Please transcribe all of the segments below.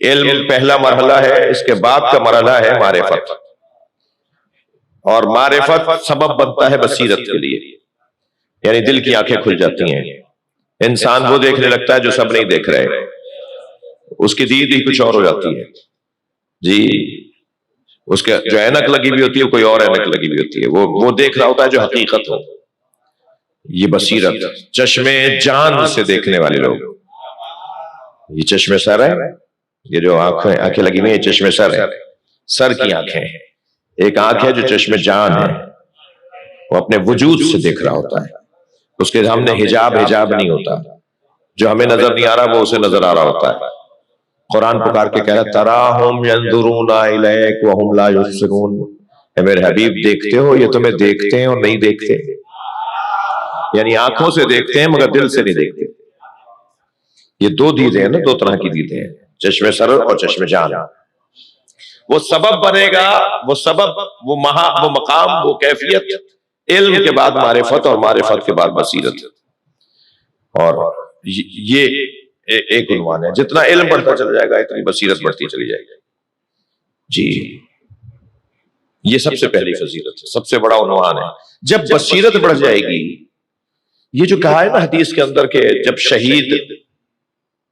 علم پہلا مرحلہ ہے، اس کے بعد کا مرحلہ ہے معرفت، اور معرفت سبب بنتا ہے بصیرت کے لیے، یعنی دل کی آنکھیں کھل جاتی ہیں، انسان وہ دیکھنے لگتا ہے جو سب نہیں دیکھ رہے، اس کی دید ہی کچھ اور ہو جاتی ہے جی، اس کے جو اینک لگی ہوئی ہوتی ہے کوئی اور اینک لگی ہوئی ہوتی ہے، وہ دیکھ رہا ہوتا ہے جو حقیقت ہو، یہ بصیرت، چشمے جان سے دیکھنے والے لوگ، یہ چشمے سر ہے، یہ جو آنکھیں لگی ہوئی ہیں چشمے سر ہے، سر کی آنکھیں، ایک آنکھ ہے جو چشمے جان ہے، وہ اپنے وجود سے دیکھ رہا ہوتا ہے، اس کے سامنے حجاب نہیں ہوتا، جو ہمیں نظر نہیں آ رہا وہ اسے نظر آ رہا ہوتا ہے۔ قرآن پکار کے کہہ رہا تراہم ینظرون الیک وہم لا یبصرون، اے میرے حبیب دیکھتے ہو، یہ تمہیں دیکھتے ہیں اور نہیں دیکھتے، یعنی آنکھوں سے دیکھتے ہیں مگر دل سے نہیں دیکھتے۔ یہ دو دیدیں ہیں نا، دو طرح کی دیدیں ہیں، چشم سر اور چشم جان۔ وہ سبب بنے گا، وہ سبب، وہ مقام، وہ کیفیت، علم کے بعد معرفت اور معرفت کے بعد بصیرت، اور یہ ایک عنوان ہے، جتنا علم بڑھتا چلا جائے گا اتنی بصیرت بڑھتی چلی جائے گی جی، یہ سب سے پہلی فضیلت ہے، سب سے بڑا عنوان ہے۔ جب بصیرت بڑھ جائے گی، یہ جو کہا ہے نا حدیث کے اندر کہ جب شہید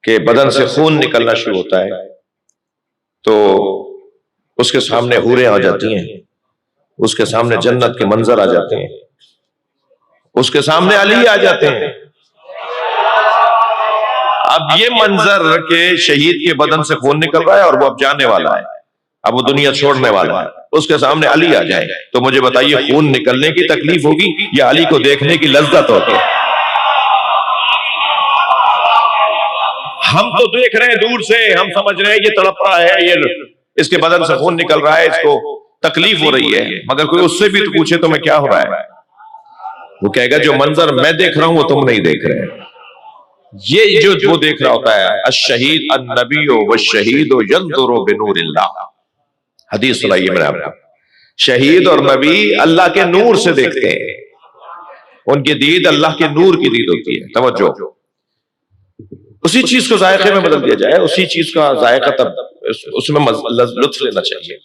کے بدن سے خون نکلنا شروع ہوتا ہے تو اس کے سامنے حوریں آ جاتی ہیں، اس کے سامنے جنت کے منظر آ جاتے ہیں، اس کے سامنے علی آ جاتے ہیں۔ اب یہ منظر کہ شہید کے بدن سے خون نکل رہا ہے اور وہ اب جانے والا ہے، اب وہ دنیا چھوڑنے والا ہے، اس کے سامنے علی آ جائے تو مجھے بتائیے خون نکلنے کی تکلیف ہوگی یا علی کو دیکھنے کی لذت ہوگی؟ ہم تو دیکھ رہے ہیں دور سے، ہم سمجھ رہے ہیں یہ تڑپ رہا ہے، یہ اس کے بدن سے خون نکل رہا ہے، اس کو تکلیف ہو رہی ہے، مگر کوئی اس سے بھی تو پوچھے تمہیں کیا ہو رہا ہے، وہ کہے گا جو منظر میں دیکھ رہا ہوں وہ تم نہیں دیکھ رہے۔ یہ جو وہ دیکھ رہا ہوتا ہے، الشہید النبی والشہید ینظر بنور اللہ، حدیث سنائیے میں نے آپ کو، شہید اور نبی اللہ کے نور سے دیکھتے ہیں، ان کی دید اللہ کے نور کی دید ہوتی ہے۔ توجہ، اسی چیز کو ذائقے میں بدل دیا جائے، اسی چیز کا ذائقہ تب اس میں لطف لینا چاہیے۔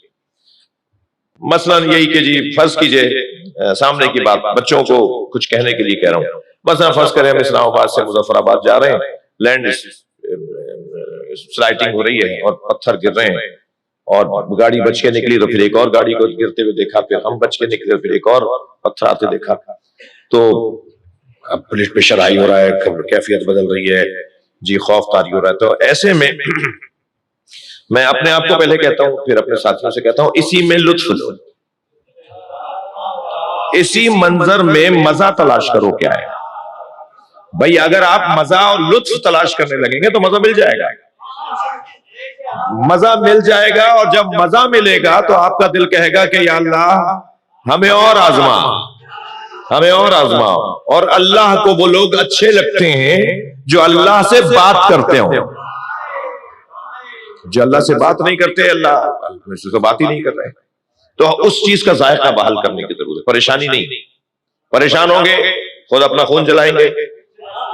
مثلا یہی کہ جی فرض کیجئے سامنے کی بات، بچوں کو کچھ کہنے کے لیے کہہ رہا ہوں، مثلا فرض کریں ہم اسلام آباد سے مظفر آباد جا رہے ہیں، لینڈ سلائٹنگ ہو رہی ہے اور پتھر گر رہے ہیں، اور گاڑی بچ کے نکلی تو پھر ایک اور گاڑی کو گرتے ہوئے دیکھا، پھر ہم بچ کے نکلے پھر ایک اور پتھر آتے دیکھا، تو اب بلڈ پریشر ہائی ہو رہا ہے، کیفیت بدل رہی ہے جی، خوف طاری ہو رہا ہے۔ تو ایسے میں میں اپنے آپ کو پہلے کہتا ہوں، پھر اپنے ساتھیوں سے کہتا ہوں، اسی میں لطف لو، اسی منظر میں مزہ تلاش کرو۔ کیا ہے بھائی، اگر آپ مزہ اور لطف تلاش کرنے لگیں گے تو مزہ مل جائے گا، مزہ مل جائے گا، اور جب مزہ ملے گا تو آپ کا دل کہے گا کہ یا اللہ ہمیں اور آزما، ہمیں اور آزما۔ اور اللہ کو وہ لوگ اچھے لگتے ہیں جو اللہ سے بات کرتے ہوں، جو اللہ سے بات نہیں کرتے، اللہ سے بات ہی نہیں کر رہے، تو اس چیز کا ذائقہ بحال کرنے کی ضرورت ہے۔ پریشانی نہیں، پریشان ہوں گے خود اپنا خون جلائیں گے،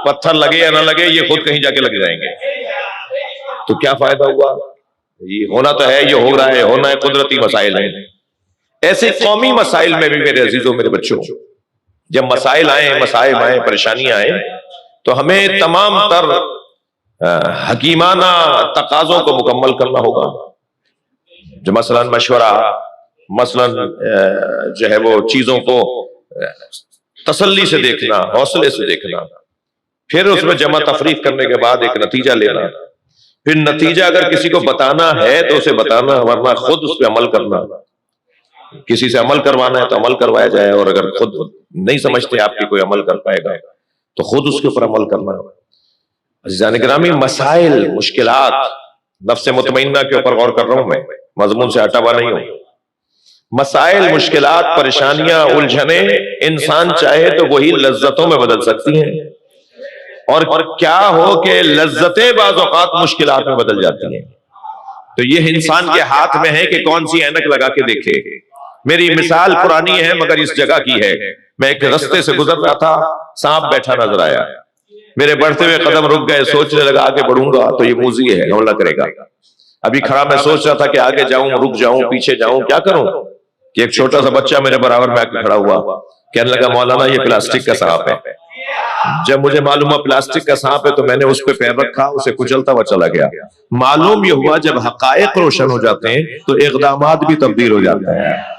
پتھر لگے یا نہ لگے یہ خود کہیں جا کے لگ جائیں گے، تو کیا فائدہ ہوا؟ یہ ہونا تو ہے، یہ ہو رہا ہے، ہونا ہے، قدرتی مسائل ہیں۔ ایسے قومی مسائل میں بھی میرے عزیزوں، میرے بچوں، جب مسائل آئیں، مصائب آئیں، پریشانیاں آئیں، تو ہمیں تمام تر حکیمانہ تقاضوں کو مکمل کرنا ہوگا، جو مثلا مشورہ، مثلا جو ہے وہ چیزوں کو تسلی سے دیکھنا، حوصلے سے دیکھنا، پھر اس میں جمع تفریق کرنے کے بعد ایک نتیجہ لینا، پھر نتیجہ اگر کسی کو بتانا ہے تو اسے بتانا، ورنہ خود اس پہ عمل کرنا، کسی سے عمل کروانا ہے تو عمل کروایا جائے، اور اگر خود نہیں سمجھتے آپ کی کوئی عمل کر پائے گا تو خود اس کے اوپر عمل کرنا۔ عزیزان گرامی، مسائل، مشکلات، نفس مطمئنہ کے اوپر غور کر رہا ہوں میں، مضمون سے ہٹا ہوا نہیں ہوں۔ مسائل، مشکلات، پریشانیاں، الجھنیں انسان چاہے تو وہی لذتوں میں بدل سکتی ہیں، اور کیا ہو کہ لذتیں بعض اوقات مشکلات میں بدل جاتی ہیں۔ تو یہ انسان کے ہاتھ میں ہے کہ کون سی اینک لگا کے دیکھے۔ میری مثال پرانی ہے مگر اس جگہ کی ہے۔ میں ایک رستے سے گزر رہا تھا، سانپ بیٹھا نظر آیا، میرے بڑھتے ہوئے قدم رک گئے، سوچنے لگا آگے بڑھوں گا تو یہ موذی ہے، حملہ کرے گا۔ ابھی کھڑا میں سوچ رہا تھا کہ آگے جاؤں، رک جاؤں، پیچھے جاؤں، کیا کروں کہ ایک چھوٹا سا بچہ میرے برابر میں آ کے کھڑا ہوا، کہنے لگا مولانا یہ پلاسٹک کا سانپ ہے۔ جب مجھے معلوم ہوا پلاسٹک کا سانپ ہے تو میں نے اس پہ پیر رکھا، اسے کچلتا ہوا چلا گیا۔ معلوم یہ ہوا جب حقائق روشن ہو جاتے ہیں تو اقدامات بھی تبدیل ہو جاتے ہیں۔